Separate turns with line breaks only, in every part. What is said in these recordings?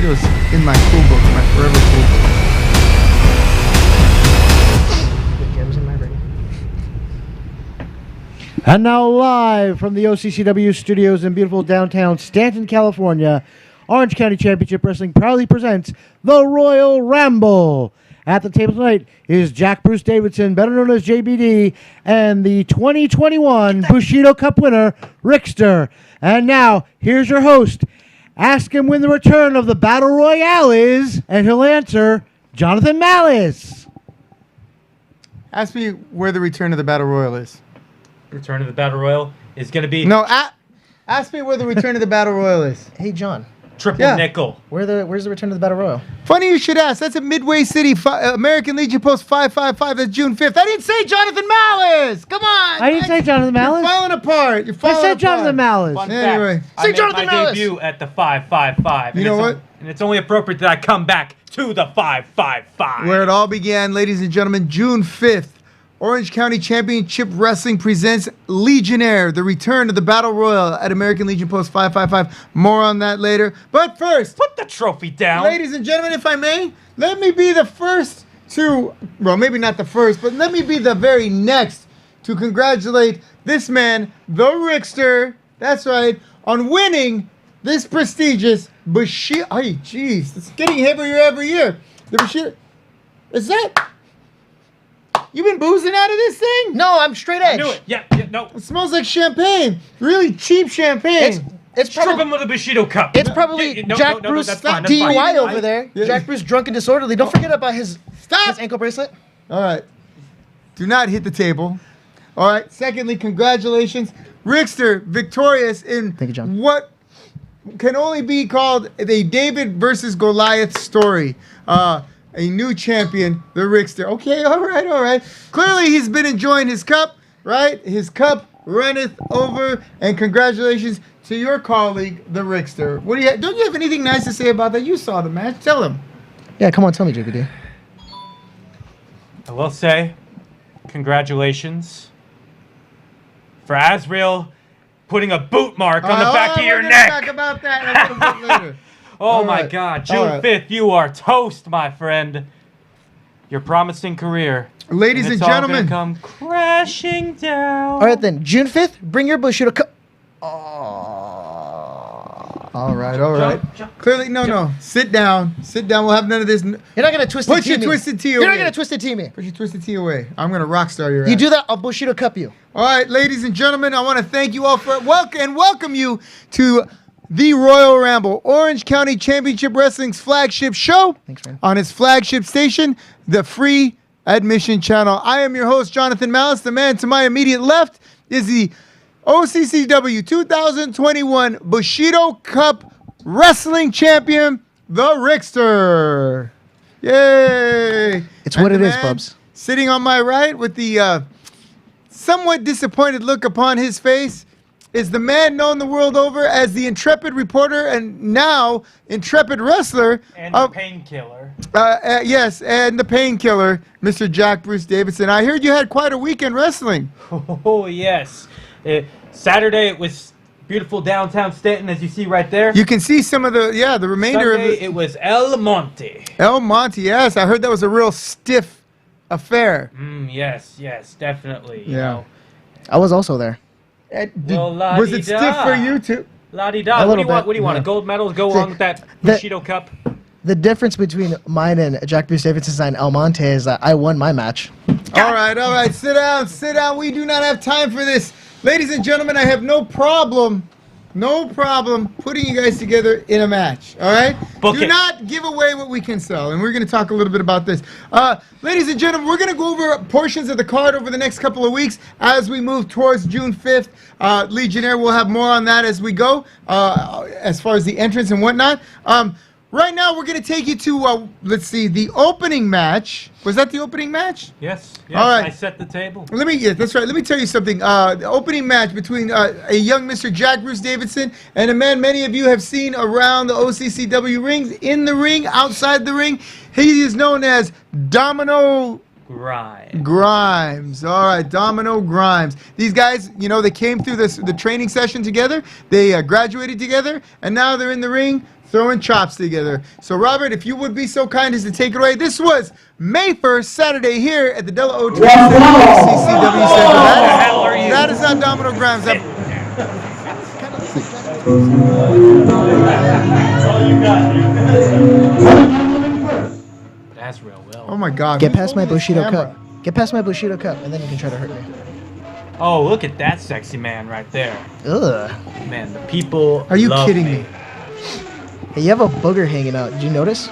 Bushido's in my cool book, my forever cool book.
The gems in my ring.
And now live from the OCCW studios in beautiful downtown Stanton, California, Orange County Championship Wrestling proudly presents the Royal Ramble. At the table tonight is Jack Bruce Davidson, better known as JBD, and the 2021 Bushido Cup winner, Rickster. And now, here's your host. Ask him when the return of the Battle Royale is, and he'll answer, Jonathan Malice.
Ask me where the return of the Battle Royal is.
Return of the Battle Royal is going to be
No, ask me where the return of the Battle Royal is.
Hey, John.
triple nickel.
Where's the return of the Battle Royal?
Funny you should ask. That's at Midway City, American Legion Post 555. That's June 5th. I didn't say Jonathan Malice. Come on.
I didn't say Jonathan Malice.
You're falling apart.
I said Jonathan Malice.
Fun
Anyway.
fact, I
Say
made
Jonathan
my
Malice.
debut at the 555.
You know what?
And it's only appropriate that I come back to the 555.
Where it all began, ladies and gentlemen, June 5th. Orange County Championship Wrestling presents Legionnaire, the return of the Battle Royal at American Legion Post 555. More on that later. But first,
Put the trophy down.
ladies and gentlemen, if I may, let me be the first to, well, maybe not the first, but let me be the very next to congratulate this man, the Rickster, that's right, on winning this prestigious Bushido. Ay, jeez, it's getting heavier every year. The Bushido. Is that? You been boozing out of this thing?
No, I'm straight
I
edge.
knew it. Yeah, no.
It smells like champagne. Really cheap champagne.
It's
Strip
probably
him with a Bushido cup.
it's probably
No,
Jack
no,
Bruce
that's fine, that's
DUI
fine.
over there.
Yeah.
Jack Bruce drunk and disorderly. Don't forget about his ankle bracelet.
All right. Do not hit the table. All right. Secondly, congratulations. Rickster victorious in
Thank you, John.
what can only be called a David versus Goliath story. A new champion, the Rickster. Okay, all right, all right. Clearly, he's been enjoying his cup, right? His cup runneth over. And congratulations to your colleague, the Rickster. What do you? Don't you have anything nice to say about that? You saw the match. Tell him.
Yeah, come on, tell me, JPD.
I will say, congratulations for Azrael putting a boot mark on the back of your
we're gonna
neck.
Talk about that a little bit later.
Oh
All
my
right.
God,
All
June
right.
5th, you are toast, my friend. Your promising career.
Ladies and
it's all gonna
gentlemen.
come crashing down.
All right, then. June 5th, bring your Bushido cup.
All right, all right.
Jump.
Clearly, no. Sit down. Sit down. We'll have none of this.
You're not going to twist
Put
the
your
tea me.
twisted tea
You're
away.
not going to twist the tea me.
Put your twisted tea away. I'm going to rock star your
You
ass.
do that, I'll Bushido cup you.
All right, ladies and gentlemen, I want to thank you all for welcome you to the Royal Ramble, Orange County Championship Wrestling's flagship show.
Thanks, man.
On its flagship station, the Free Admission Channel. I am your host, Jonathan Malice. The man to my immediate left is the OCCW 2021 Bushido Cup Wrestling Champion, the Rickster. Yay!
It's
And
what
the
it is,
man
Bubs.
Sitting on my right with the somewhat disappointed look upon his face is the man known the world over as the intrepid reporter and now intrepid wrestler.
And the painkiller.
Yes, and the painkiller, Mr. Jack Bruce Davidson. I heard you had quite a weekend wrestling.
Oh, yes. Saturday, it was beautiful downtown Stanton, as you see right there.
You can see some of the remainder
Sunday,
of it.
it was El Monte.
El Monte, yes. I heard that was a real stiff affair.
Yes, definitely. You
Yeah.
know.
I was also there.
Well,
Was it stiff for you too?
La-di-da.
A
What do
little
you want?
bit,
What do you want?
yeah.
A gold medal to go
See,
on with that
the-
Bushido Cup?
The difference between mine and Jack Bruce Davidson's and El Monte is that I won my match.
All right. Sit down. We do not have time for this. Ladies and gentlemen, I have no problem putting you guys together in a match. All right?
Book
Do
it.
not give away what we can sell. And we're going to talk a little bit about this. Ladies and gentlemen, we're going to go over portions of the card over the next couple of weeks as we move towards June 5th. Legionnaire, we'll have more on that as we go, as far as the entrance and whatnot. Right now, we're going to take you to, let's see, the opening match. Was that the opening match?
Yes.
All right.
I set the table.
That's right. Let me tell you something. The opening match between a young Mr. Jack Bruce Davidson and a man many of you have seen around the OCCW rings, in the ring, outside the ring. He is known as Domino Grimes. All right, Domino Grimes. These guys, you know, they came through the training session together. They graduated together, and now they're in the ring throwing chops together. So, Robert, if you would be so kind as to take it away. This was May 1st, Saturday, here at the Della O. CCW Center. That is not Domino Grimes.
That's real well.
Oh my God!
Get past my Bushido
Camera.
cup. Get past my Bushido cup, and then you can try to hurt me.
Oh, look at that sexy man right there.
Ugh.
Man, the people.
Are you
love
kidding
me.
me?
Hey, you have a booger hanging out. Did you notice?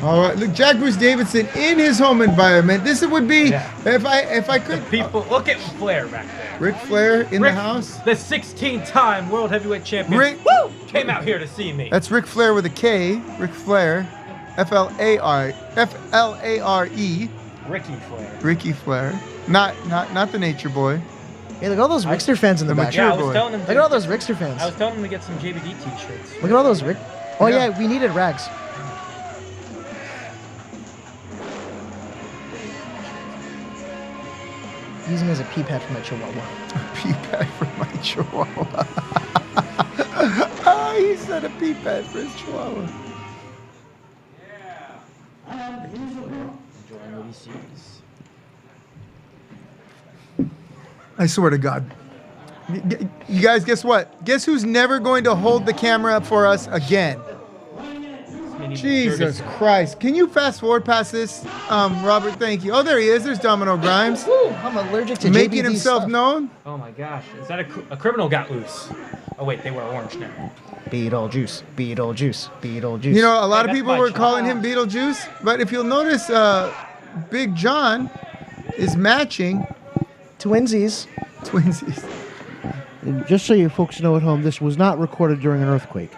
All right, look, Jack Bruce Davidson in his home environment. This would be if I could.
People, look at Flair back there.
Ric Flair in the house.
The 16-time World Heavyweight Champion.
Woo!
Came out here to see me.
That's Ric Flair with a K. Ric Flair, F-L-A-R-E.
Ricky Flair.
Ricky Flair, not the Nature Boy.
Hey, look at all those Rickster fans in the
The
back.
mature
Yeah, I was
boy.
telling him.
Look at all those Rickster fans.
I was telling him to get some JBD t-shirts.
Look at all those Rick. Oh
Yeah.
yeah, we needed rags. Using as a pee pad for my chihuahua.
Pee pad for my chihuahua. Ah, he said a pee pad for his chihuahua.
Enjoying what he sees.
I swear to God. You guys, guess what? Guess who's never going to hold the camera up for us again? Jesus Christ. Can you fast forward past this? Robert, thank you. Oh, there he is. There's Domino Grimes.
Woo, I'm allergic to
Making
JBD
himself
stuff.
known.
Oh my gosh, is that a criminal got loose? Oh wait, they were orange now.
Beetlejuice, Beetlejuice, Beetlejuice.
You know, a lot of
that's
people
my
were
job.
calling him Beetlejuice, but if you'll notice, Big John is matching
Twinsies.
twinsies.
And just so you folks know at home, this was not recorded during an earthquake.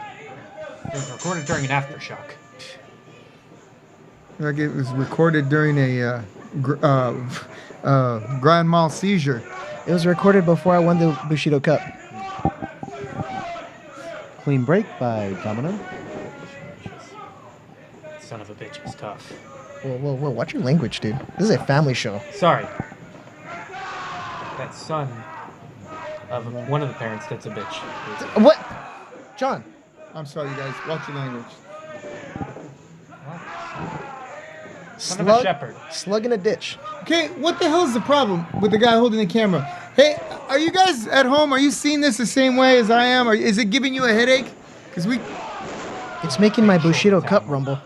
It was recorded during an aftershock.
Like it was recorded during a grand mal seizure.
It was recorded before I won the Bushido Cup.
Clean break by Domino.
Son of a bitch is tough.
Whoa, whoa, whoa! Watch your language, dude. This is a family show.
Sorry. That son of one of the parents that's a bitch.
What? John.
I'm sorry, you guys. Watch your language.
Son of a shepherd.
Slug in a ditch.
Okay, what the hell is the problem with the guy holding the camera? Hey, are you guys at home? Are you seeing this the same way as I am? Or is it giving you a headache? Because
It's making my Bushido Cup rumble.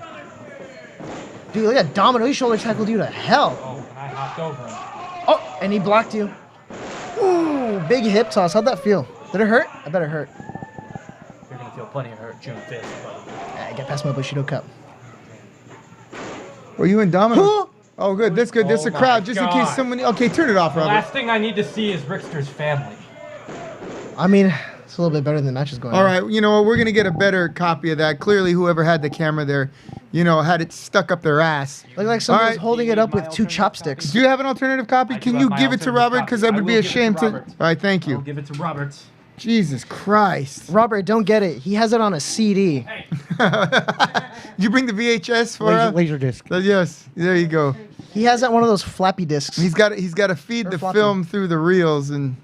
Dude, look at Domino. He shoulder tackled you to hell.
Oh, and I hopped over him.
Oh, and he blocked you. Ooh, big hip toss. How'd that feel? Did it hurt? I bet it hurt.
You're gonna feel plenty of hurt June 5th, buddy.
I get past my Bushido Cup.
were you in Domino? Oh, good. That's good. That's
Oh
a crowd,
my
just in
God.
case someone. Okay, turn it off,
The
Robert.
last thing I need to see is Rickster's family.
I mean, it's a little bit better than matches going
All
on.
right, you know what? We're gonna get a better copy of that. Clearly, whoever had the camera there, you know, had it stuck up their ass.
Look like someone
All
was
right.
holding it up with two
alternative
chopsticks.
Do you have an alternative copy?
I do
Can
have
you
my
give it to
alternative
Robert?
copy.
Because I would
will
be
give it to
ashamed to. All
Robert.
right, thank
I'll
you.
give it to Roberts.
Jesus Christ.
Robert, don't get it. He has it on a CD.
Hey,
Did you bring the VHS for
Laser disc.
Yes, there you go.
He has it on one of those floppy discs.
He's got to feed
Or
the
floppy.
film through the reels, and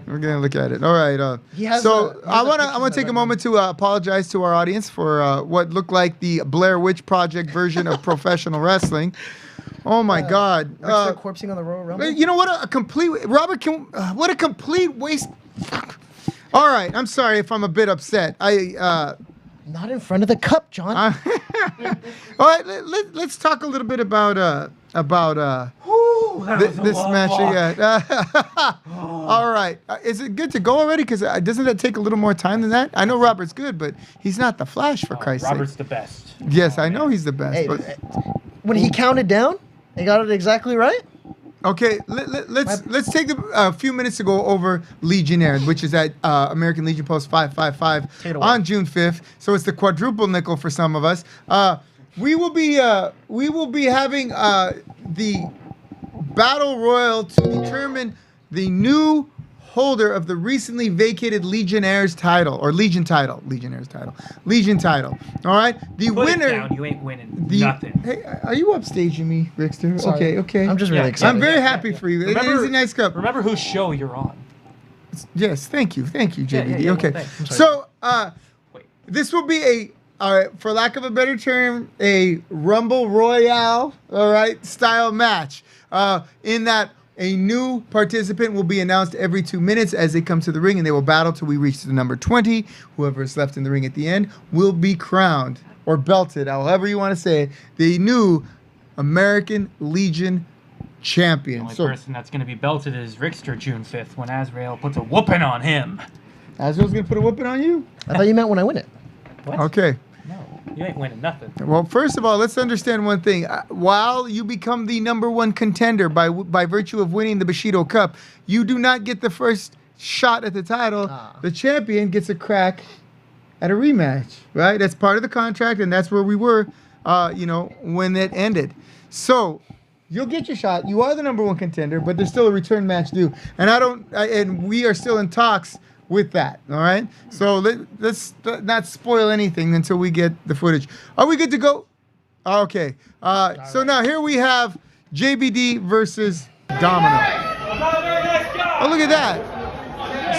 we're gonna look at it. All right.
He has
so
a- he has
I
a
wanna
picture
take a
of
moment to apologize to our audience for what looked like the Blair Witch Project version of professional wrestling. Oh my God.
Rickster corpsing on the Royal Ramble.
You know what? A complete Robert. What a complete waste. All right. I'm sorry if I'm a bit upset.
Not in front of the cup, John.
All right. Let's talk a little bit about
that was a
this
long
match.
walk.
Yeah. All right. Is it good to go already? Because doesn't that take a little more time than that? I know Robert's good, but he's not the Flash, for Christ's
Robert's
sake.
the best.
Yes, I know he's the best.
Hey,
but,
when he counted down, he got it exactly right.
okay, let's take a few minutes to go over Legionnaire, which is at American Legion Post 555
Take it away.
on June 5th. So it's the quadruple nickel for some of us. We will be having the battle royal to determine the new holder of the recently vacated Legionnaires title, or Legion title. Legionnaires title. Legion title. All right? The
Put
winner...
it down. You ain't winning nothing.
Hey, are you upstaging me, Rickster?
Sorry.
Okay.
I'm just really
Yeah,
excited.
I'm very happy for you. It is a nice cup.
Remember whose show you're on.
Yes, thank you, JBD.
yeah,
okay,
thanks.
so
Wait.
this will be for lack of a better term, a Rumble Royale, all right, style match. In that a new participant will be announced every 2 minutes as they come to the ring, and they will battle till we reach the number 20. Whoever is left in the ring at the end will be crowned or belted, however you want to say it, the new American Legion champion.
The only person that's going to be belted is Rickster June 5th when Azrael puts a whooping on him.
Azrael's gonna put a whooping on you?
I thought you meant when I win it.
What?
Okay.
No, you ain't winning nothing.
Well, first of all, let's understand one thing. While you become the number one contender by virtue of winning the Bushido Cup, you do not get the first shot at the title. The champion gets a crack at a rematch, right? That's part of the contract, and that's where we were, when it ended. So you'll get your shot. You are the number one contender, but there's still a return match due, and we are still in talks with that. All right. So let's not spoil anything until we get the footage. Are we good to go? Okay. So now here we have JBD versus Domino. Oh, look at that.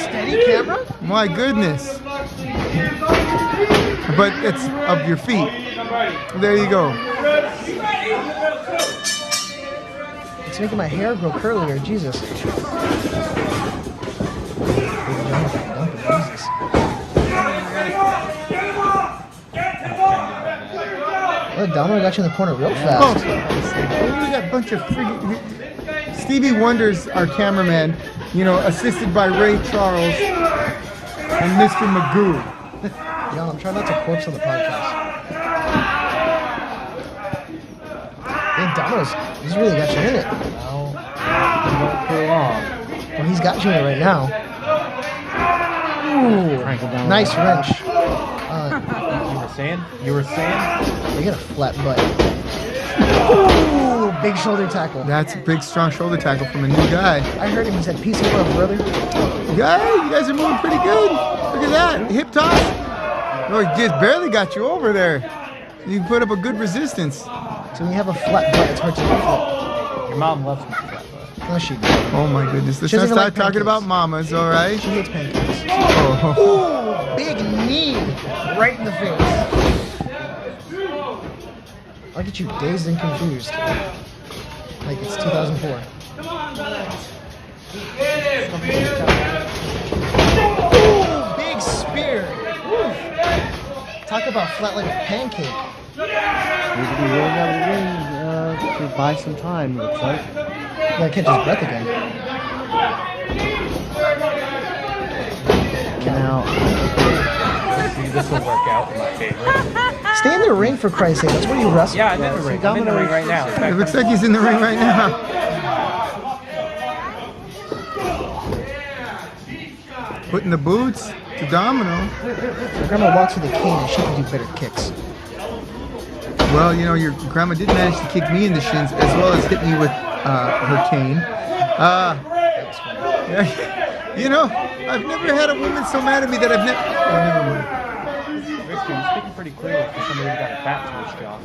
Steady camera?
My goodness. But it's of your feet. There you go.
It's making my hair grow curlier. Jesus. Oh, Domino got you in the corner real fast.
We got a bunch of freaking... Stevie Wonder's our cameraman, assisted by Ray Charles and Mr. Magoo.
Yo, I'm trying not to corpse on the podcast. Hey, he's really got you in it.
Not for long.
Well, he's got you in it right now. Ooh,
Crank it down.
nice wrench.
You were saying?
You get a flat butt. Ooh, big shoulder tackle.
That's a big, strong shoulder tackle from a new guy.
I heard him. He said, "Peace and love, brother."
You guys are moving pretty good. Look at that. Hip toss. No, he just barely got you over there. You put up a good resistance.
So when you have a flat butt, it's hard to flip.
Your mom loves me for that, but...
No, she didn't.
Oh my goodness. Let's
She
not
doesn't
start
like
talking
pancakes.
about mamas, all right?
She hates pancakes.
Oh.
Ooh, big knee right in the face. I'll get you dazed and confused. Like it's 2004. Ooh, big spear. Woo. Talk about flat like a pancake.
He's going to be rolling out of the ring to buy some time, looks like.
Gotta catch his breath again.
Now,
See, this will work out in my favor.
Stay in the ring for Christ's sake. That's where you wrestle.
Yeah, I'm in the ring. I'm in the ring right now. In
It
fact,
looks like he's in the ring right now. Putting the boots to Domino.
My grandma walks with a cane and she can do better kicks.
Well, your grandma did manage to kick me in the shins as well as hit me with her cane. I've never had a woman so mad at me that I've never... Oh, never mind.
Rick, you're speaking pretty clearly for somebody who got a fat twitch jaw.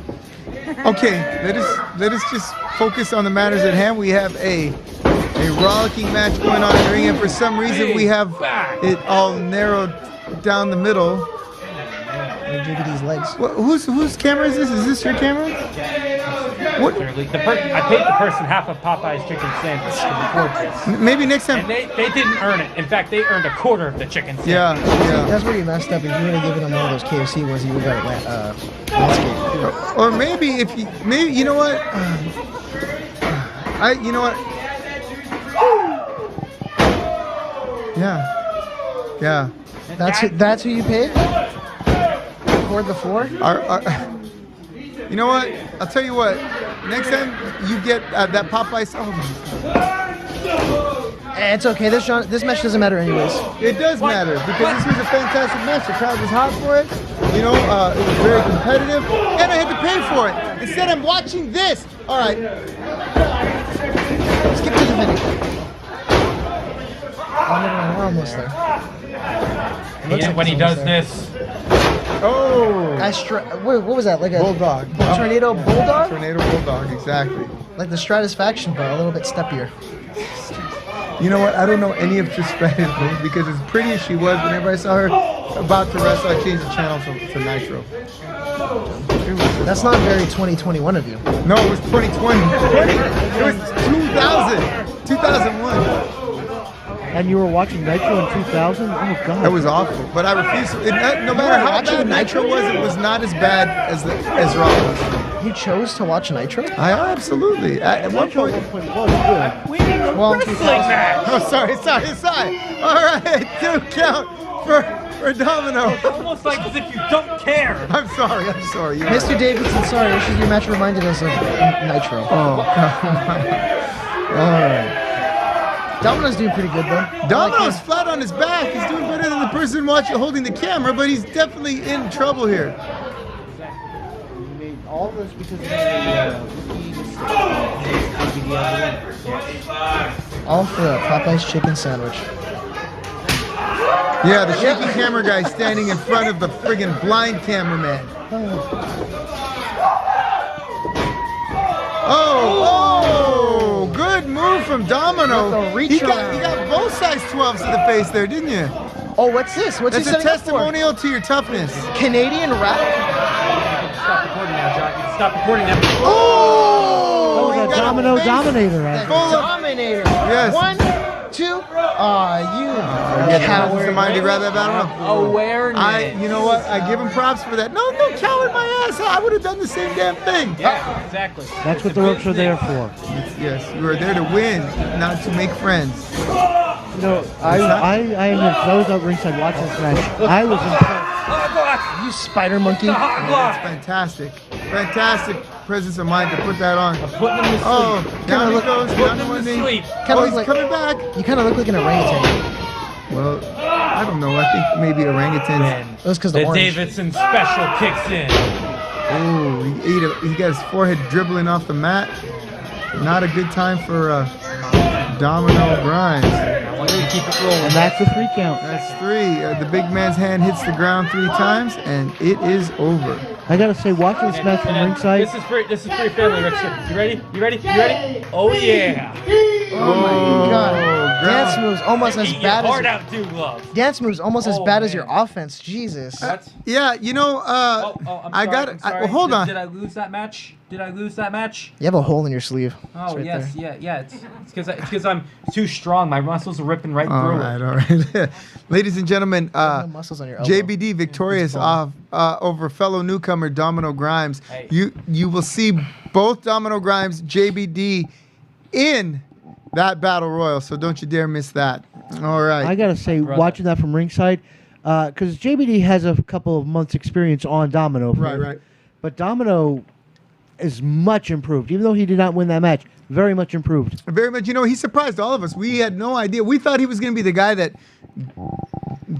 Okay, let us just focus on the matters at hand. We have a rollicking match going on in the ring, and for some reason we have it all narrowed down the middle.
JBD's legs.
Whose camera is this? Is this your camera? What?
Clearly, I paid the person half of Popeye's chicken sandwich to record this.
Maybe next
And
time.
they didn't earn it. In fact, they earned a quarter of the chicken sandwich.
Yeah.
That's where you messed up. If you would have given him one of those KFC ones, you would have got it landscape.
Or maybe you know what? You know what? Yeah.
That's who you paid? Record the floor?
You know what? I'll tell you what. Next time you get that Popeye. Oh my God.
It's okay. This match doesn't matter anyways.
It does matter because this was a fantastic match. The crowd was hot for it. It was very competitive, and I had to pay for it. Instead, I'm watching this. All right.
Skip to the finish. We're almost there.
Hate it when he does this.
Oh.
What was that? Like a
Bulldog.
tornado bulldog?
Tornado bulldog, exactly.
Like the Stratisfaction, but a little bit steppier.
You know what? I don't know any of Trish moves because as pretty as she was, whenever I saw her about to wrestle, I changed the channel to Nitro.
That's not very 2021 of you.
No, it was 2020. It was 2000. 2001.
And you were watching Nitro in 2000? Oh, God.
That was awful. But I refused to. No matter how bad Nitro was, it was not as bad as Raw was.
You chose to watch Nitro?
I absolutely. At one
Nitro
point.
was good.
Well,
Wrestling match.
Oh, sorry. All right, 2 count for Domino.
It's almost like as if you don't care.
I'm sorry. You're
Mr.
right.
Davidson, sorry, your match reminded us of Nitro.
Oh, God. All right.
Domino's doing pretty good though.
Domino's flat on his back. He's doing better than the person holding the camera, but he's definitely in trouble here.
You made all of this because of the
All for a Popeye's chicken sandwich.
Yeah, the shaky camera guy standing in front of the friggin' blind cameraman. Oh, good move from Domino.
With a reach
He
around.
got both size 12s to the face there, didn't you?
Oh, what's this? What's
That's
he
a
setting up for?
testimonial to your toughness.
Canadian rap?
Stop recording now, John. You can stop recording now.
Oh,
Oh,
he
the
got a
Domino
face
Dominator. Right?
full of-
Dominator.
Yes.
1, 2. Aw, you coward.
Somebody grab that battle.
Awareness.
You know what? I give him props for that. No, coward my ass. I would have done the same damn thing.
Yeah, exactly.
That's what the ropes are there for.
Yes, you are there to win, not to make friends.
You know, I was at ringside watching this match. I was impressed.
You spider monkey.
That's fantastic. Fantastic presence of mind to put that on.
Putting him to sleep.
Oh, down he
look-
goes,
Putting
down to
him
one
to
knee.
sleep.
Kinda
Oh,
look
he's
like-
coming back.
You kind of look like an orangutan.
Well, I don't know. I think maybe orangutans.
And
That was because the
the
orange.
Davidson special kicks in.
Oh, he got his forehead dribbling off the mat. Not a good time for Domino Grimes.
I want you to keep it rolling.
And that's a 3 count.
That's 3. The big man's hand hits the ground 3 times, and it is over.
I gotta say, watching this match from ringside,
This is pretty friendly, Rickster. You ready? Oh yeah.
Oh my god. Dance
ground.
moves almost as
Eat your
bad
heart
as
out, too, love.
dance moves almost as
Oh,
bad as
man.
your offense. Jesus.
What?
Yeah, you know,
I'm
I
sorry,
got
I'm
it.
sorry.
Well, hold on.
Did I lose that match?
You have a hole in your sleeve.
Oh
It's right
yes,
there.
yeah. It's because I'm too strong. My muscles are ripping right
All
through
right,
it.
all right. Ladies and gentlemen,
No muscles on your elbow.
JBD victorious off over fellow newcomer Domino Grimes.
Hey.
You will see both Domino Grimes, JBD in that battle royal. So don't you dare miss that. All right.
I gotta say,
Brother.
watching that from ringside, because JBD has a couple of months' experience on Domino.
Right.
But Domino is much improved, even though he did not win that match. Very much improved.
Very much. You know, he surprised all of us. We had no idea. We thought he was going to be the guy that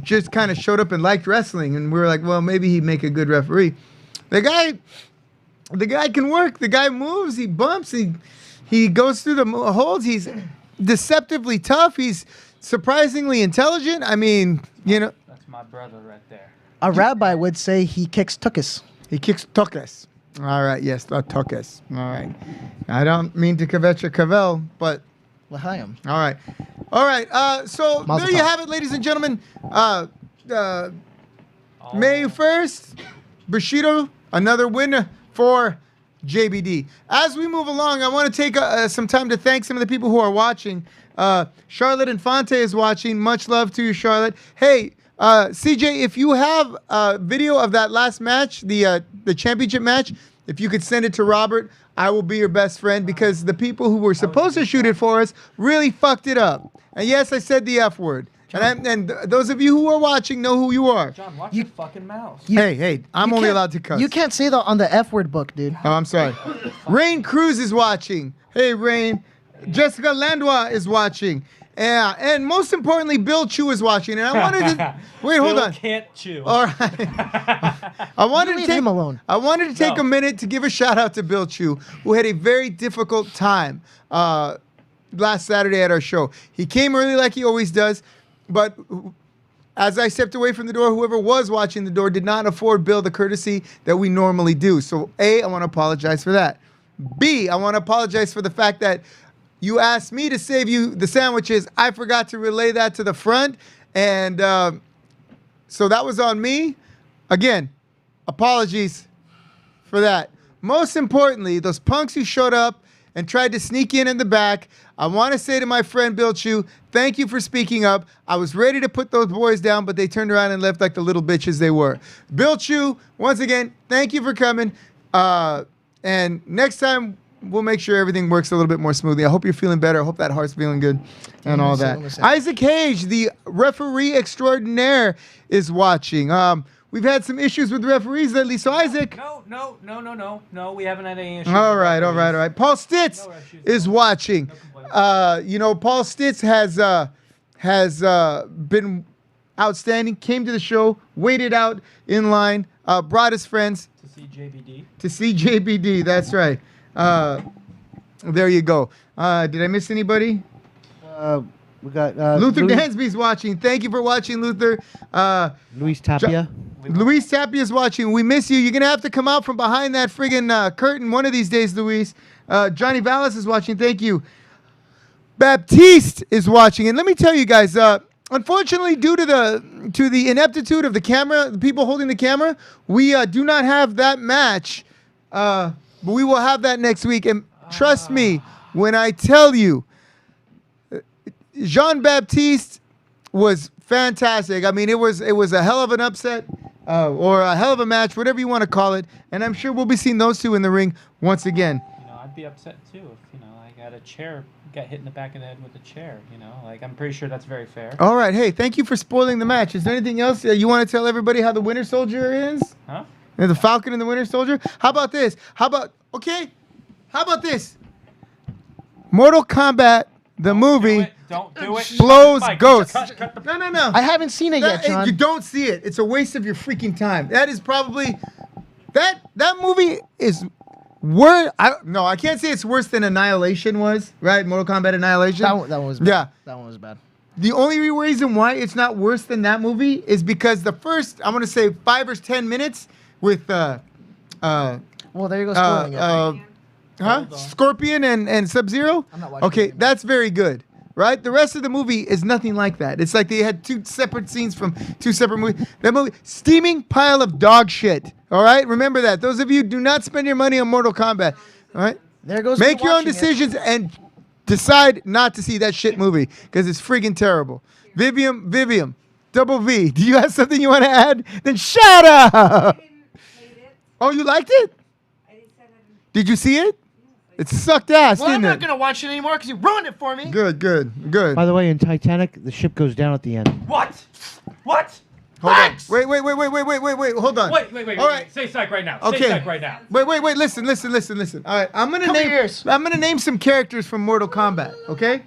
just kind of showed up and liked wrestling, and we were like, well, maybe he'd make a good referee. The guy can work. The guy moves. He bumps. He goes through the holds. He's deceptively tough. He's surprisingly intelligent. I mean, you know,
That's my brother right there.
A rabbi would say he kicks tuchus.
he kicks toques. All right, yes, the toques. All right. I don't mean to kvetch your cavell, but
L'chaim.
all right. So
Mazel
there you
tov.
have it, ladies and gentlemen. May 1st, Bushido, another winner for JBD. As we move along, I want to take some time to thank some of the people who are watching. Charlotte Infante is watching. Much love to you, Charlotte. Hey, CJ, if you have a video of that last match, the championship match, if you could send it to Robert, I will be your best friend because the people who were supposed to shoot it for us really fucked it up. And yes, I said the F word. And those of you who are watching know who you are.
John, watch your fucking mouth.
Hey, I'm
You
only
can't-
allowed to cuss.
You can't say that on the F word book, dude.
Oh, I'm sorry. Rain Cruz is watching. Hey, Rain. Jessica Landois is watching. Yeah, and most importantly, Bill Chu is watching. And I wanted to wait. Hold
Bill
on.
Can't chew.
All right. I wanted
You
to
leave
take
him alone.
I wanted to take
No.
a minute to give a shout out to Bill Chu, who had a very difficult time last Saturday at our show. He came early like he always does. but as I stepped away from the door, whoever was watching the door did not afford Bill the courtesy that we normally do. So A, I want to apologize for that. B, I want to apologize for the fact that you asked me to save you the sandwiches. I forgot to relay that to the front. And so that was on me. Again, apologies for that. Most importantly, those punks who showed up and tried to sneak in the back, I want to say to my friend Bill Chu, thank you for speaking up. I was ready to put those boys down, but they turned around and left like the little bitches they were. Bill Chu, once again, thank you for coming. And next time, we'll make sure everything works a little bit more smoothly. I hope you're feeling better. I hope that heart's feeling good and all that. Isaac Hage, the referee extraordinaire, is watching. We've had some issues with referees lately, so Isaac.
No. We haven't had any issues.
All right. Paul Stitz is watching. Paul Stitz has been outstanding. Came to the show, waited out in line, brought his friends to see JBD. That's right. There you go. Did I miss anybody?
We got
Luther Dansby's watching. Thank you for watching, Luther.
Luis Tapia.
Luis Tapia is watching. We miss you. You're going to have to come out from behind that friggin' curtain one of these days, Luis. Johnny Vallis is watching. Thank you. Baptiste is watching. And let me tell you guys, unfortunately, due to the ineptitude of the camera, the people holding the camera, we do not have that match. But we will have that next week. And trust me when I tell you, Jean-Baptiste was fantastic. I mean, it was a hell of an upset or a hell of a match, whatever you want to call it. And I'm sure we'll be seeing those two in the ring once again.
I'd be upset too if I got a chair, got hit in the back of the head with a chair. I'm pretty sure that's very fair.
All right, hey, thank you for spoiling the match. Is there anything else you want to tell everybody how the Winter Soldier is?
Huh?
The Falcon and the Winter Soldier? How about this? How about this? Mortal Kombat, the movie.
Don't do it.
Blows
Mike,
ghosts.
cut the-
No.
I haven't seen it yet, John.
You don't see it. It's a waste of your freaking time. That is probably that movie is worse. I can't say it's worse than Annihilation was, right? Mortal Kombat Annihilation.
That one was bad.
Yeah.
That one was bad.
The only reason why it's not worse than that movie is because the first, I'm gonna say 5 or 10 minutes with
Well, there you go, spoiling it.
Scorpion and Sub-Zero?
I'm not watching
Okay,
it.
that's very good. Right? The rest of the movie is nothing like that. It's like they had 2 separate scenes from 2 separate movies. That movie, steaming pile of dog shit. All right? Remember that. Those of you, do not spend your money on Mortal Kombat. All right?
There goes.
Make
me
your own
watching it.
decisions and decide not to see that shit movie because it's friggin' terrible. Vivian, Double V, do you have something you want to add? Then shut up. Oh, you liked it? Did you see it? It sucked ass,
Well, I'm
didn't
not
it?
gonna watch it anymore because you ruined it for me.
Good.
By the way, in Titanic, the ship goes down at the end.
What?
Hold on.
Facts!
Wait. Hold on.
Wait.
All right.
Say psych right now.
Okay.
Say psych right now.
Wait. Listen. All right. I'm gonna name some characters from Mortal Kombat. Okay.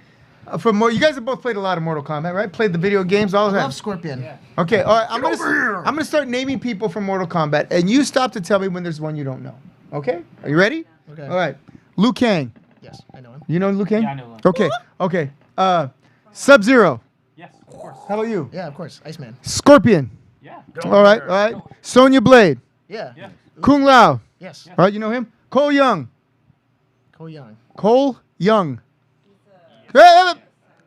You guys have both played a lot of Mortal Kombat, right? Played the video games all the
I
time.
love Scorpion.
Yeah.
Okay. All right. I'm gonna start naming people from Mortal Kombat, and you stop to tell me when there's one you don't know. Okay. Are you ready?
Okay.
All right. Liu Kang.
Yes, I know him.
You know Liu Kang?
Yeah, I know him.
Okay. Sub-Zero.
Yes, of course.
How about you?
Yeah, of course, Iceman.
Scorpion.
Yeah.
All right. Sonya Blade.
Yeah.
Yeah.
Kung Lao.
Yes.
All right, you know him? Cole Young.
Cole Young.
Cole Young.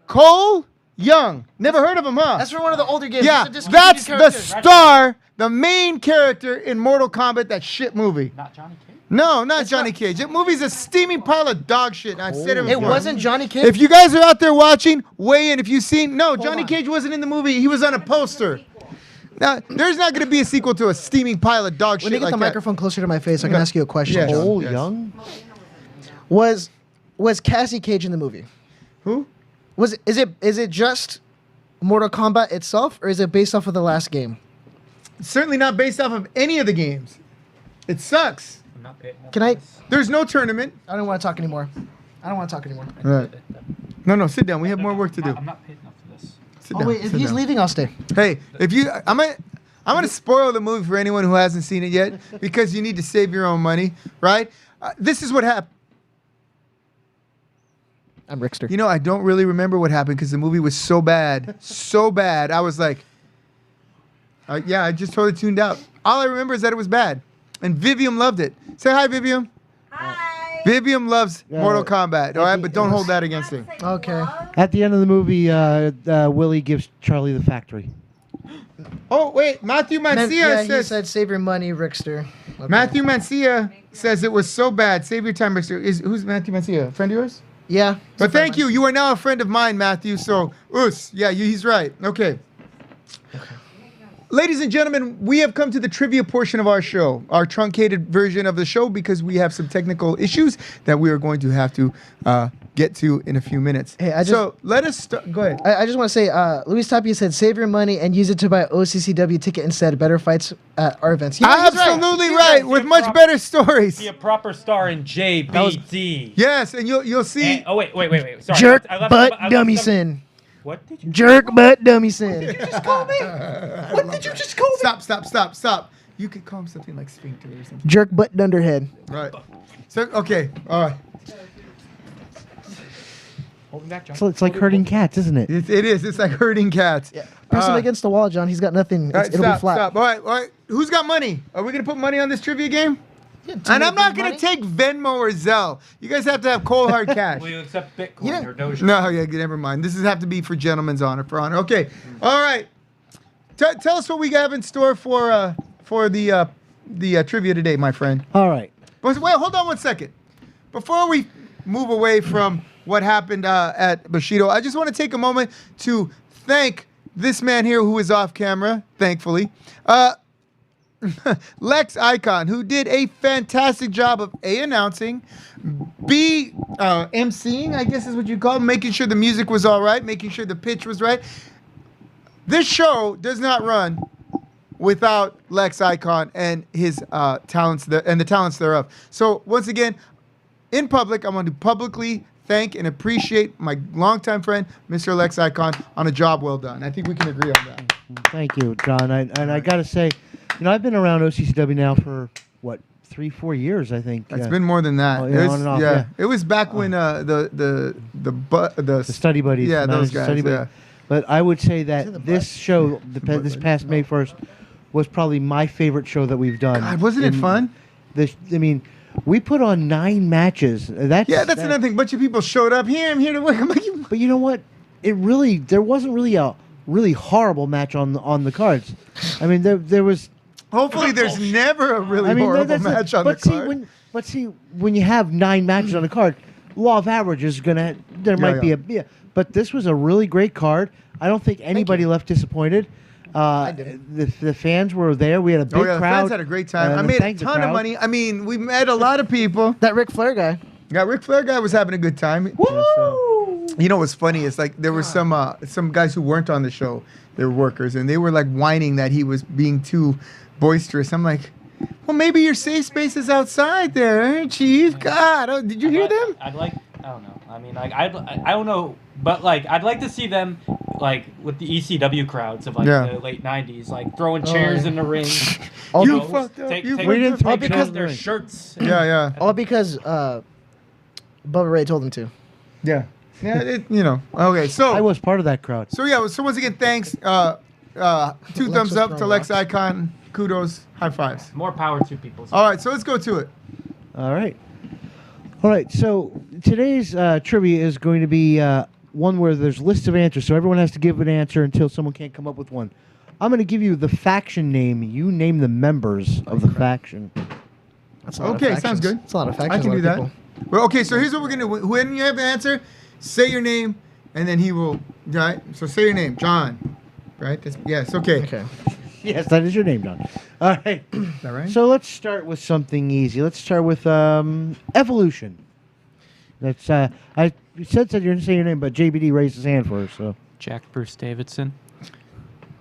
Cole Young. Never heard of him, huh?
That's from one of the older games.
Yeah,
It's a discontinued
that's the
character.
star, the main character in Mortal Kombat, that shit movie.
Not Johnny Cage.
No, not Johnny Cage. That movie's a steaming pile of dog shit. I said it
It
before.
wasn't Johnny Cage.
If you guys are out there watching, weigh in. If you've seen, no, Johnny
on.
Cage wasn't in the movie. He was on a poster. Now, there's not going to be a sequel to a steaming pile of dog
when
shit
you get
like
the
that.
microphone closer to my face, I can ask you a question.
Yeah.
John.
Cole
Yes.
Young?
Was Cassie Cage in the movie?
Who?
Is it just Mortal Kombat itself, or is it based off of the last game?
Certainly not based off of any of the games. It sucks.
I'm not paying.
Can I?
There's no tournament.
I don't want to talk anymore.
Right. No, sit down. We have more work to do.
I'm not paid enough for this.
Sit
Oh
down,
wait, if
sit
he's
down.
leaving, I'll stay.
Hey, I'm gonna spoil the movie for anyone who hasn't seen it yet because you need to save your own money, right? This is what happened.
I'm Rickster.
You know, I don't really remember what happened because the movie was so bad, so bad. I was like, yeah, I just totally tuned out. All I remember is that it was bad, and Vivian loved it. Say hi, Vivian.
Hi.
Vivian loves Mortal Kombat. All right, but don't hold that against her.
Okay.
At the end of the movie, Willie gives Charlie the factory.
Oh wait, Matthew Mancia
Yeah, he
says.
said save your money, Rickster. Okay.
Matthew Mancia says it was so bad. Save your time, Mr. Who's Matthew Mancia? A friend of yours?
Yeah.
But thank you. You are now a friend of mine, Matthew. So, yeah, he's right. Okay. Ladies and gentlemen, we have come to the trivia portion of our show, our truncated version of the show, because we have some technical issues that we are going to have to get to in a few minutes.
Hey,
so let us start. Go ahead.
I just want to say, Luis Tapia said, save your money and use it to buy OCCW ticket instead. Better fights at our events. Yeah, he's
Absolutely right. With much better stories.
Be a proper star in JBD.
Yes, and you'll see.
And, wait. Sorry.
Jerk
I left
butt
some-
dummy sin.
What did you?
Jerk butt dummy sin.
Just call me. What did you just call me? Stop. You could call him something like sphincter or something.
Jerk butt dunderhead.
Right. So, okay. All right.
Hold him back, John.
So it's like herding cats, isn't it?
It is. It's like herding cats.
Yeah. Press him against the wall, John. He's got nothing.
All right,
It'll be flat.
Stop. All right. Who's got money? Are we going to put money on this trivia game?
Yeah,
And I'm not
money.
going to take Venmo or Zelle. You guys have to have cold hard cash.
Will you accept Bitcoin
Yeah.
or Doge?
No, never mind. This is have to be for gentlemen's honor. Okay. All right. Tell us what we have in store for the trivia today, my friend.
All right.
But wait, hold on one second. Before we move away from what happened at Bushido, I just want to take a moment to thank this man here who is off camera, thankfully. Lex Icon, who did a fantastic job of A, announcing, B, emceeing, I guess is what you call it, making sure the music was all right, making sure the pitch was right. This show does not run without Lex Icon and his talents and the talents thereof. So once again, in public, I want to publicly thank and appreciate my longtime friend, Mr. Lex Icon, on a job well done. I think we can agree on that.
Thank you, John. I got to say, I've been around OCCW now for, 3-4 years, I think.
It's been more than that.
Oh, yeah, on and off, yeah.
It was back when the
Study Buddies.
Yeah, those guys.
Study
Yeah.
Buddies. But I would say that this show, this past May 1st, was probably my favorite show that we've done.
God, wasn't it fun?
We put on 9 matches. That's
another thing. A bunch of people showed up. Here, I'm here to work. I'm like,
But you know what? There wasn't really a really horrible match on the cards. I mean, there was.
hopefully, there's never a really horrible match on the card.
When you have 9 matches on the card, law of average is be. But this was a really great card. I don't think anybody left disappointed. The fans were there. We had a big crowd.
The fans had a great time. I made a ton of money. I mean, we met a lot of people.
That Ric Flair guy.
Yeah, Ric Flair guy was having a good time.
Woo!
You know what's funny is like there were some guys who weren't on the show. They were workers, and they were like whining that he was being too boisterous. I'm like, well, maybe your safe space is outside there, Chief. God, did you hear them?
I don't know. I mean, I don't know, but I'd like to see them with the ECW crowds of the late '90s, throwing chairs in the ring.
You fucked up.
Take
because
their shirts.
Yeah.
All because Bubba Ray told him to.
Yeah. Okay, so
I was part of that crowd.
So once again, thanks. 2 thumbs up to Lex Icon. Kudos. High fives.
More power to people.
All right, so let's go to it.
All right. So today's trivia is going to be one where there's lists of answers, so everyone has to give an answer until someone can't come up with one. I'm going to give you the faction name. You name the members of the faction.
That's a lot of
Okay,
factions.
sounds good.
That's a lot of factions.
I can
a lot
do
of
that.
people.
Well, okay, so here's what we're going to do. When you have an answer, say your name, and then he will, right? So say your name, John, right? Yes, okay.
Okay.
Yes, that is your name, John. All right.
Is that right?
So let's start with something easy. Let's start with evolution. That's I said you're going to say your name, but JBD raised his hand first. So
Jack Bruce Davidson,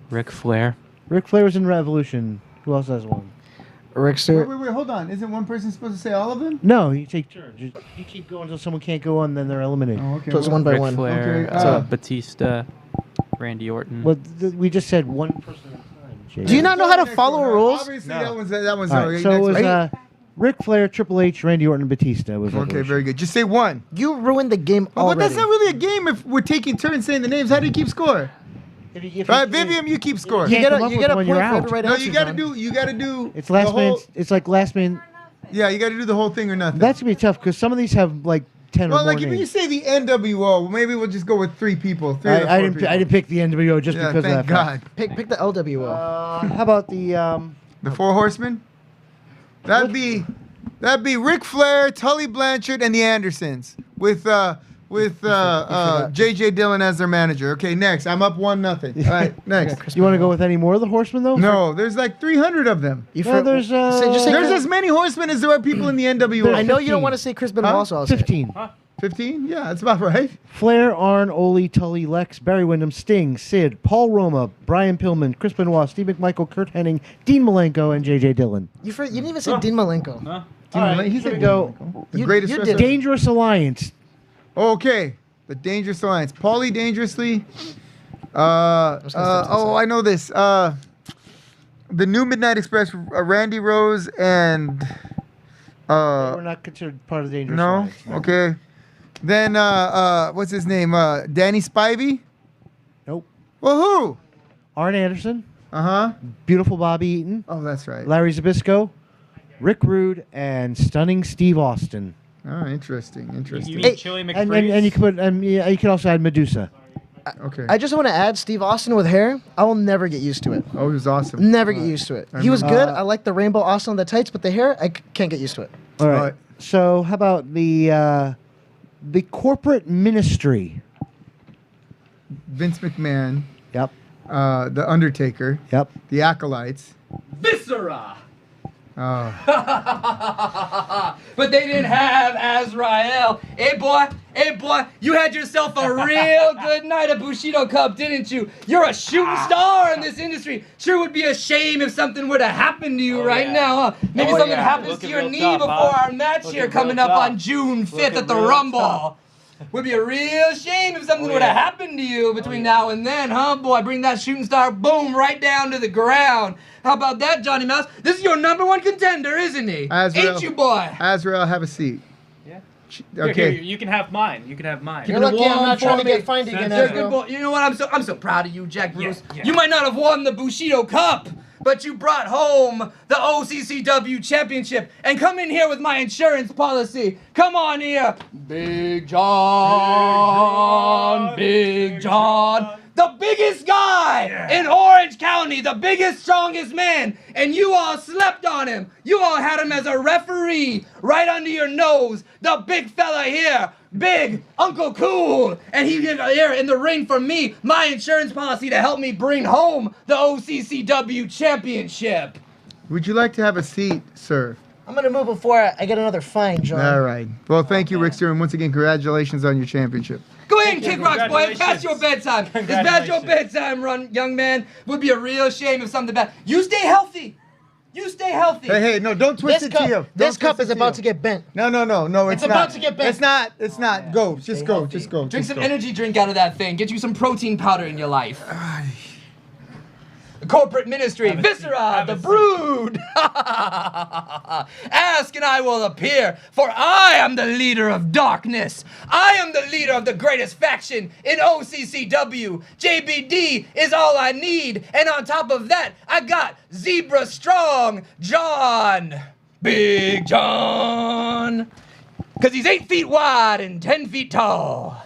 Ric Flair.
Ric Flair was in Revolution. Who else has one?
Rickster.
Wait, hold on. Isn't one person supposed to say all of them?
No, you take turns. You keep going until someone can't go on, then they're eliminated.
Oh, okay.
So it's one by
Ric
one.
Flair,
Okay,
Batista, Randy Orton.
Well, we just said one person at a time. JBD.
Do you not know how to follow rules?
Obviously,
No.
that one's
All right, so it was Ric Flair, Triple H, Randy Orton, and Batista was
Okay,
Evolution.
very good. Just say one.
You ruined the game
But
already.
that's not really a game if we're taking turns saying the names. How do you keep score?
If
All right, Vivian, you keep score.
You
You
can't
get
come
a,
up
you
with
get a
one,
point
you're
for
out.
every right
No,
answer,
you gotta
John.
do. You gotta do.
It's last
the whole,
man. It's like last man.
Yeah, you gotta do the whole thing or nothing.
That's gonna be tough because some of these have like 10
well,
or more
like if
names.
you say the NWO, maybe we'll just go with 3 people. 3 or 4
I didn't.
people.
I didn't pick the NWO just
Yeah,
because
thank
of that. fact.
God.
Pick the LWO.
How about the?
The 4 Horsemen. That'd be Ric Flair, Tully Blanchard, and the Andersons with J.J. Dillon as their manager. Okay, next. I'm up 1-0. All right, next.
You want to go with any more of the Horsemen though?
No, there's like 300 of them.
You
Well, there's,
just say
There's
Chris-
as many horsemen as there are people in the NWO.
There's
I know you
15.
don't want to say Chris Benoit,
Huh?
so I'll say it.
15.
15? Yeah, that's about right.
Flair, Arn, Ole, Tully, Lex, Barry Windham, Sting, Sid, Paul Roma, Brian Pillman, Chris Benoit, Steve McMichael, Kurt Hennig, Dean Malenko, and J.J. Dillon.
You didn't even say Dean Malenko.
Huh?
He's
here
a
we go.
The
You-
greatest
you
wrestler.
did it.
Dangerous Alliance.
Okay, the Dangerous Alliance. Paulie Dangerously.
gonna step to the
I know this. The New Midnight Express. Randy Rose and.
We're not considered part of the Dangerous
No.
Alliance.
Okay. Then what's his name? Danny Spivey.
Nope.
Well, who?
Arn Anderson,
Uh-huh.
Beautiful Bobby Eaton,
Oh, that's right.
Larry Zbyszko, Rick Rude, and Stunning Steve Austin.
Oh, interesting. Interesting.
You
Hey,
mean Chili
And
McFreeze?
you can put you can also add Medusa.
Okay.
I just want to add Steve Austin with hair. I will never get used to it.
Oh, he was awesome.
Never get used to it. He was good.
Uh,
I like the rainbow Austin on the tights, but the hair, I can't get used to it.
All right.
Alright.
So how about the corporate ministry?
Vince McMahon.
Yep.
The Undertaker.
Yep.
The Acolytes.
Viscera.
Oh.
But they didn't have Azrael. Hey boy, you had yourself a real good night at Bushido Cup, didn't you? You're a shooting star in this industry. Sure would be a shame if something were to happen to you right
yeah.
now, huh? Maybe
Oh,
something
yeah.
happens to
Looking
your
real
knee
tough,
before
huh?
our match
Looking
here
real
coming up
tough.
on June 5th
Looking
at the
real
Rumble.
tough.
Would be a real shame if something
Oh,
would have
yeah.
happened to you between now and then, huh, boy? Bring that shooting star, boom, right down to the ground. How about that, Johnny Mouse? This is your #1 contender, isn't he?
Azrael.
Ain't you, boy?
Azrael, have a seat.
Yeah.
Okay.
Here, you can have mine. You can have mine.
Keep
You're
it
lucky I'm
warm
not trying
for
to
me.
get fined again,
You're a
Azrael.
good boy. You know what? I'm so proud of you, Jack Bruce.
Yeah.
You might not have won the Bushido Cup, but you brought home the OCCW Championship. And come in here with my insurance policy. Come on here, Big John, Big John. The biggest guy in Orange County, the biggest, strongest man, and you all slept on him. You all had him as a referee right under your nose. The big fella here, Big Uncle Cool, and he here in the ring for me, my insurance policy to help me bring home the OCCW Championship.
Would you like to have a seat, sir?
I'm going to move before I get another fine, John.
All right. Well, thank you, Rickster, and once again, congratulations on your championship.
Go ahead and kick rocks, boy. It's past
Congratulations.
your bedtime. It's past your bedtime, young man. Would be a real shame if something bad. You stay healthy. You stay healthy.
Hey, no, don't twist
This
it to you.
cup, this
Don't
cup
twist
is
it
about
you.
to get bent.
No, it's
It's
not.
about to get bent.
It's not. Go. Just go. Just go.
Drink
just
some
go.
energy drink out of that thing. Get you some protein powder in your life. The corporate ministry, Viscera, the brood. Ask and I will appear, for I am the leader of darkness. I am the leader of the greatest faction in OCCW. JBD is all I need, and on top of that, I got Zebra Strong John. Big John. Because he's 8 feet wide and 10 feet tall.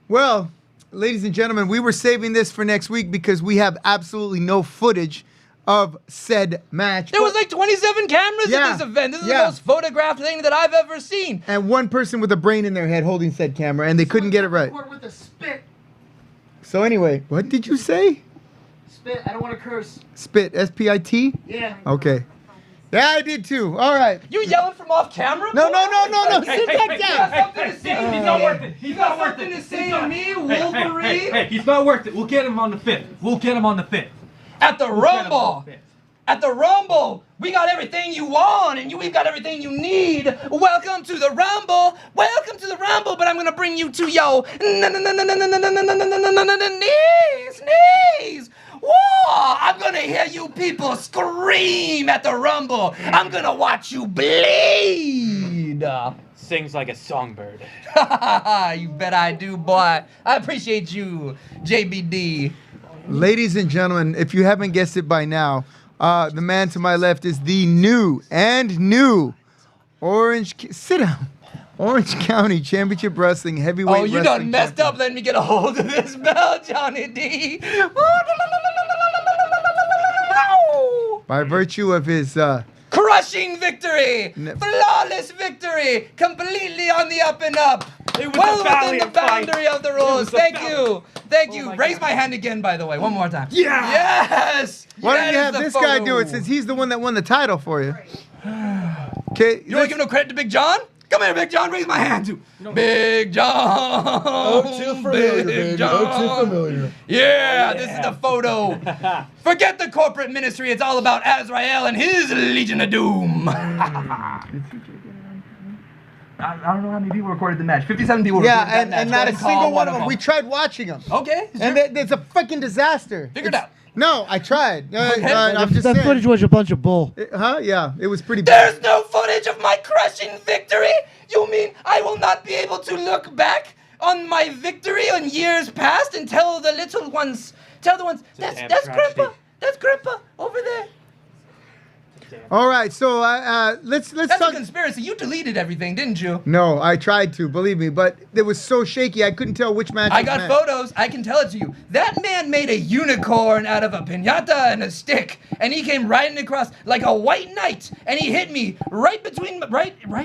Well, ladies and gentlemen, we were saving this for next week because we have absolutely no footage of said match.
There was like 27 cameras
Yeah.
at this event. This is
Yeah.
the most photographed thing that I've ever seen.
And one person with a brain in their head holding said camera, and they couldn't get it right.
With a spit.
So anyway, what did you say?
Spit. I don't want to curse.
Spit. S-P-I-T?
Yeah.
Okay. Yeah, I did too. All right.
You yelling from off camera?
No.
Hey,
Sit
hey,
back
hey,
down.
You got something to say to me?
He's not worth it.
You got something to say to me, Wolverine?
Hey, he's not worth it. We'll get him on the 5th. We'll get him on the 5th.
At the
We'll get him on
Rumble.
the 5th.
At the Rumble, we got everything you want, and we've got everything you need. Welcome to the Rumble. Welcome to the Rumble, but I'm gonna bring you to your knees. Whoa! I'm gonna gonna hear you people scream at the Rumble. I'm gonna watch you bleed.
Sings like a songbird.
You bet I do, boy. I appreciate you, JBD.
Ladies and gentlemen, if you haven't guessed it by now, the man to my left is the new sit down, Orange County Championship Wrestling Heavyweight
Oh, you
Wrestling
done messed
champion.
up letting me get a hold of this bell, Johnny D.
By virtue of his
Crushing victory! Flawless victory! Completely on the up and up!
It was
Well
a
within the
valiant fight.
boundary of the
It
rules.
was a
Thank
valiant-
you. Thank you.
my
Raise
God.
my hand again, by the way. One more time.
Yeah!
Yes!
why don't you
That
have
is the
this guy
photo.
do it since he's the one that won the title for you? Okay,
You don't give no credit to Big John? Come here, Big John. Raise my hand too. Big John.
Oh, too familiar, baby.
John.
Oh, too familiar.
Yeah, this is the photo. Forget the corporate ministry. It's all about Azrael and his Legion of Doom. I don't know how many people recorded the match. 57 people recorded
yeah,
that match.
and
Go
not
ahead
a
and call
single one of
them.
them. We tried watching them.
Okay.
And it's a fucking disaster.
Figure it out.
No, I tried.
Okay.
I'm just
that
saying.
footage was a bunch of bull.
Huh? Yeah, it was pretty bad.
There's no footage of my crushing victory? You mean I will not be able to look back on my victory on years past and tell the little ones, that's
damn
Grandpa,
tragedy.
that's Grandpa over there.
All right, so let's
That's
talk.
a conspiracy. You deleted everything, didn't you?
No, I tried to, believe me, but it was so shaky I couldn't tell which match.
I
was
got
match.
photos. I can tell it to you. That man made a unicorn out of a piñata and a stick, and he came riding across like a white knight, and he hit me right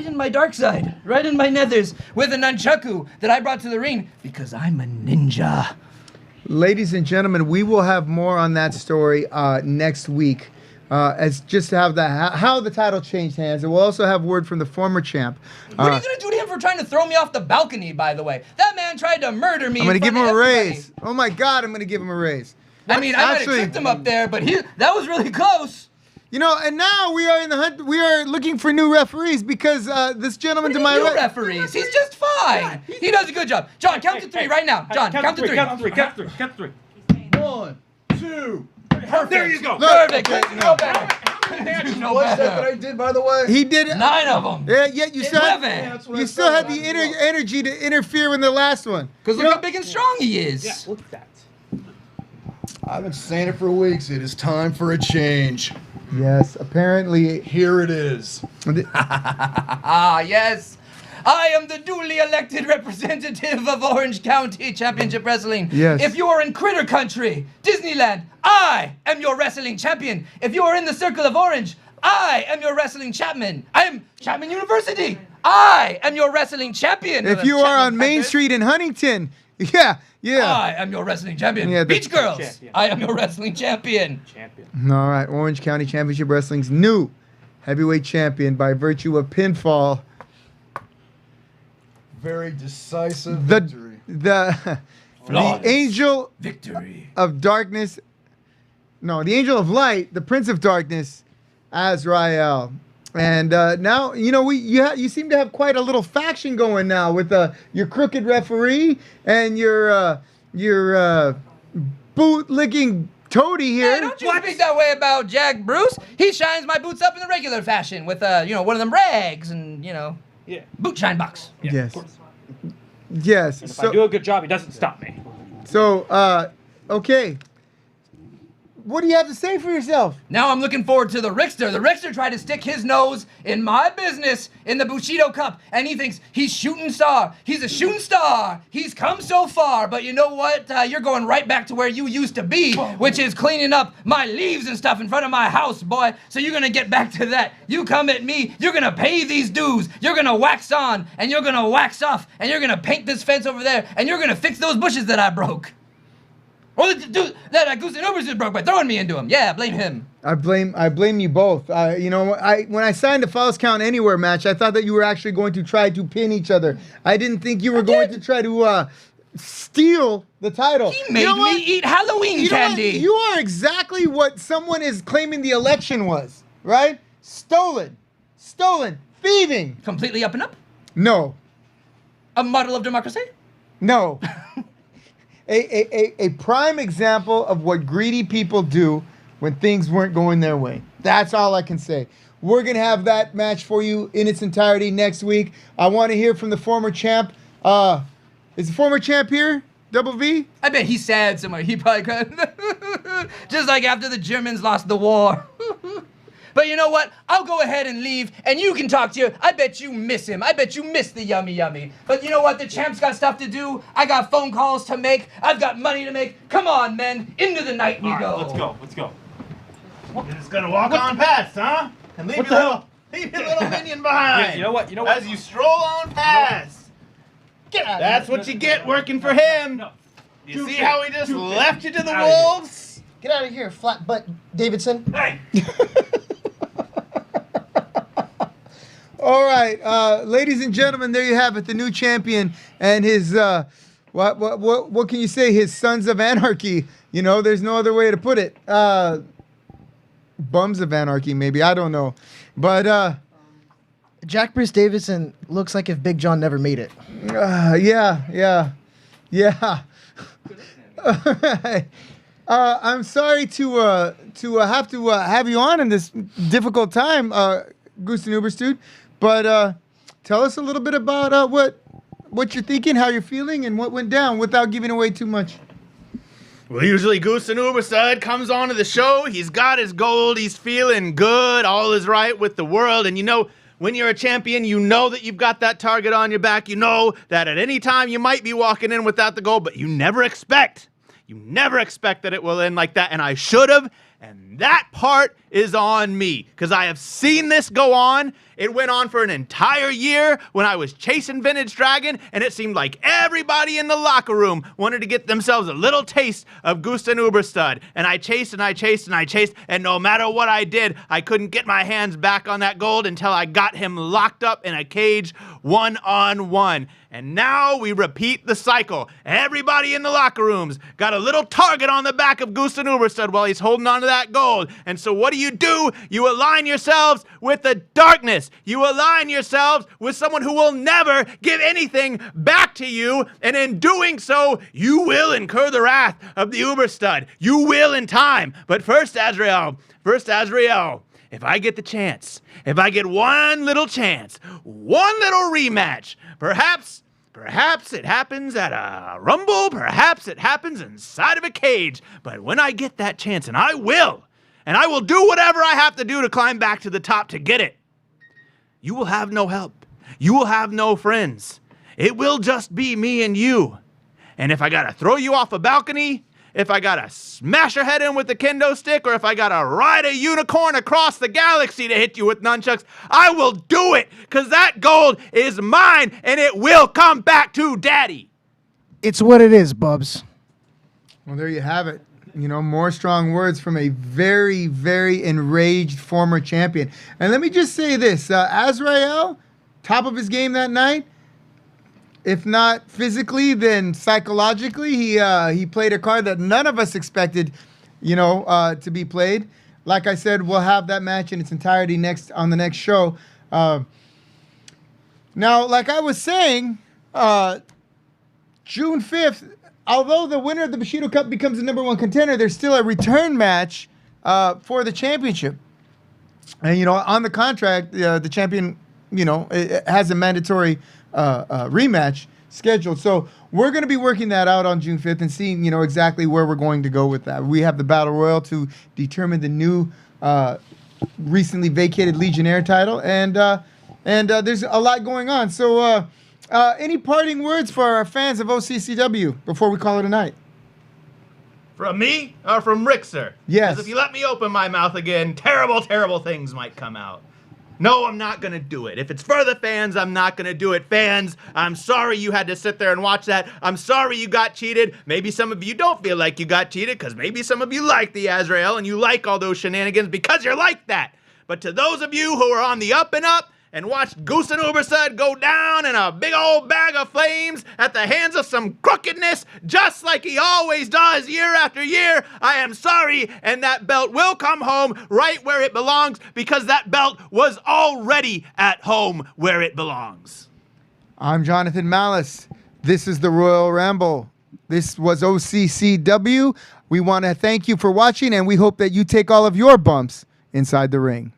in my dark side, right in my nethers, with a nunchaku that I brought to the ring because I'm a ninja.
Ladies and gentlemen, we will have more on that story next week. As just to have how the title changed hands, and we'll also have word from the former champ.
What are you gonna do to him for trying to throw me off the balcony? By the way, that man tried to murder me.
I'm gonna
in
give
front
him
of
a
everybody.
raise. Oh my God, I'm gonna give him a raise.
I mean, I might have
Actually-
tricked him up there, but that was really close.
You know, and now we are in the hunt. We are looking for new referees because this gentleman to my
New
right.
referees. He's just fine. He does a good job. John, count to three right now. John, count to three.
Count to three. Count to three. Count to three.
1, 2.
Perfect.
There you go.
Perfect.
Okay,
You
no.
know better. You know
What's that that
better.
I did, by the way?
He did.
9 of them.
Yeah, yet you still had,
11.
That's what
you
I
still had
thought.
the energy to interfere with the last one.
Because look how big and strong he is.
Yeah, look at that.
I've been saying it for weeks. It is time for a change.
Yes, apparently.
Here it is.
Ah, yes. I am the duly elected representative of Orange County Championship Wrestling.
Yes.
If you are in Critter Country, Disneyland, I am your wrestling champion. If you are in the Circle of Orange, I am your wrestling Chapman. I am Chapman University. I am your wrestling champion.
If you are on Main Street in Huntington, yeah.
I am your wrestling champion.
Yeah, the-
Beach Girls,
Champion.
I am your wrestling champion.
Champion.
All right, Orange County Championship Wrestling's new heavyweight champion by virtue of pinfall.
Very decisive
The
victory.
the
Flawless.
angel
Victory.
of darkness. No, the angel of light, the prince of darkness, Azrael. And now you know you seem to have quite a little faction going now with your crooked referee and your boot licking toady here.
Hey, don't you speak that way about Jack Bruce. He shines my boots up in the regular fashion with one of them rags and
Yeah.
boot shine box.
Yeah,
Yes.
Of course.
Yes.
If I do a good job, he doesn't stop me.
Okay. What do you have to say for yourself?
Now I'm looking forward to the Rickster. The Rickster tried to stick his nose in my business in the Bushido Cup, and he thinks he's shooting star. He's a shooting star. He's come so far, but you know what? You're going right back to where you used to be, which is cleaning up my leaves and stuff in front of my house, boy. So you're gonna get back to that. You come at me, you're gonna pay these dues. You're gonna wax on, and you're gonna wax off, and you're gonna paint this fence over there, and you're gonna fix those bushes that I broke. Or the dude that Goose and Ubers just broke by throwing me into him. Yeah, blame him.
I blame you both. You know, when I signed the Falls Count Anywhere match, I thought that you were actually going to try to pin each other. I didn't think you were going to try to steal the title.
He made
You know
me
what?
eat Halloween
You know what?
candy.
You are exactly what someone is claiming the election was, right? Stolen, thieving.
Completely up and up.
No,
A model of democracy.
no. A prime example of what greedy people do when things weren't going their way. That's all I can say. We're going to have that match for you in its entirety next week. I want to hear from the former champ. Is the former champ here? Double V?
I bet he's sad somewhere. He probably could. Just like after the Germans lost the war. But you know what? I'll go ahead and leave, and you can talk to you. I bet you miss him. I bet you miss the yummy yummy. But you know what? The champ's got stuff to do. I got phone calls to make. I've got money to make. Come on, men. Into the night we go.
Let's go. Let's go.
You're just gonna walk on past, huh? And leave your little minion behind.
You know what?
As you stroll on past.
Get out of
That's
here.
what you get working for him.
No.
You see how he just left you to the
Out of here.
wolves?
Get out of here, flat butt Davidson.
Hey.
All right, ladies and gentlemen, there you have it, the new champion and his what can you say? His Sons of Anarchy. You know, there's no other way to put it. Bums of Anarchy, maybe, I don't know, but
Jack Bruce Davidson looks like if Big John never made it.
yeah. All right. I'm sorry to have to have you on in this difficult time, Gusten Uberstute. But tell us a little bit about what you're thinking, how you're feeling, and what went down without giving away too much.
Well, usually Gusten Uberstud comes onto the show. He's got his gold. He's feeling good. All is right with the world. And you know, when you're a champion, you know that you've got that target on your back. You know that at any time you might be walking in without the gold, but you never expect that it will end like that. And I should have. And that part is on me, because I have seen this go on. It went on for an entire year when I was chasing Vintage Dragon, and it seemed like everybody in the locker room wanted to get themselves a little taste of Gusten Uberstud. And I chased and I chased and I chased, and no matter what I did, I couldn't get my hands back on that gold until I got him locked up in a cage one-on-one. And now we repeat the cycle. Everybody in the locker rooms got a little target on the back of Gusten Uberstud while he's holding on to that gold. And so what do? You align yourselves with the darkness. You align yourselves with someone who will never give anything back to you. And in doing so, you will incur the wrath of the Uberstud. You will in time. But first, Azrael, if I get the chance, if I get one little chance, one little rematch, perhaps it happens at a rumble, perhaps it happens inside of a cage, but when I get that chance, and I will do whatever I have to do to climb back to the top to get it, you will have no help. You will have no friends. It will just be me and you. And if I gotta throw you off a balcony, if I gotta smash your head in with the kendo stick, or if I gotta ride a unicorn across the galaxy to hit you with nunchucks, I will do it, because that gold is mine, and it will come back to Daddy.
It's what it is, Bubs.
Well, there you have it. You know, more strong words from a very, very enraged former champion. And let me just say this, Azrael, top of his game that night. If not physically, then psychologically, he played a card that none of us expected, to be played. Like I said, we'll have that match in its entirety on the next show. Now, like I was saying, June 5th, although the winner of the Bushido Cup becomes the #1 contender, there's still a return match for the championship. And, on the contract, the champion, it has a mandatory rematch scheduled. So we're going to be working that out on June 5th and seeing, exactly where we're going to go with that. We have the Battle Royal to determine the new recently vacated Legionnaire title. And there's a lot going on. So any parting words for our fans of OCCW before we call it a night?
From me or from Rickster?
Yes.
Because if you let me open my mouth again, terrible, terrible things might come out. No, I'm not going to do it. If it's for the fans, I'm not going to do it. Fans, I'm sorry you had to sit there and watch that. I'm sorry you got cheated. Maybe some of you don't feel like you got cheated, because maybe some of you like the Azrael and you like all those shenanigans because you're like that. But to those of you who are on the up and up and watched Gusten Uberstud go down in a big old bag of flames at the hands of some crookedness, just like he always does year after year, I am sorry, and that belt will come home right where it belongs, because that belt was already at home where it belongs.
I'm Jonathan Malice. This is the Royal Ramble. This was OCCW. We want to thank you for watching, and we hope that you take all of your bumps inside the ring.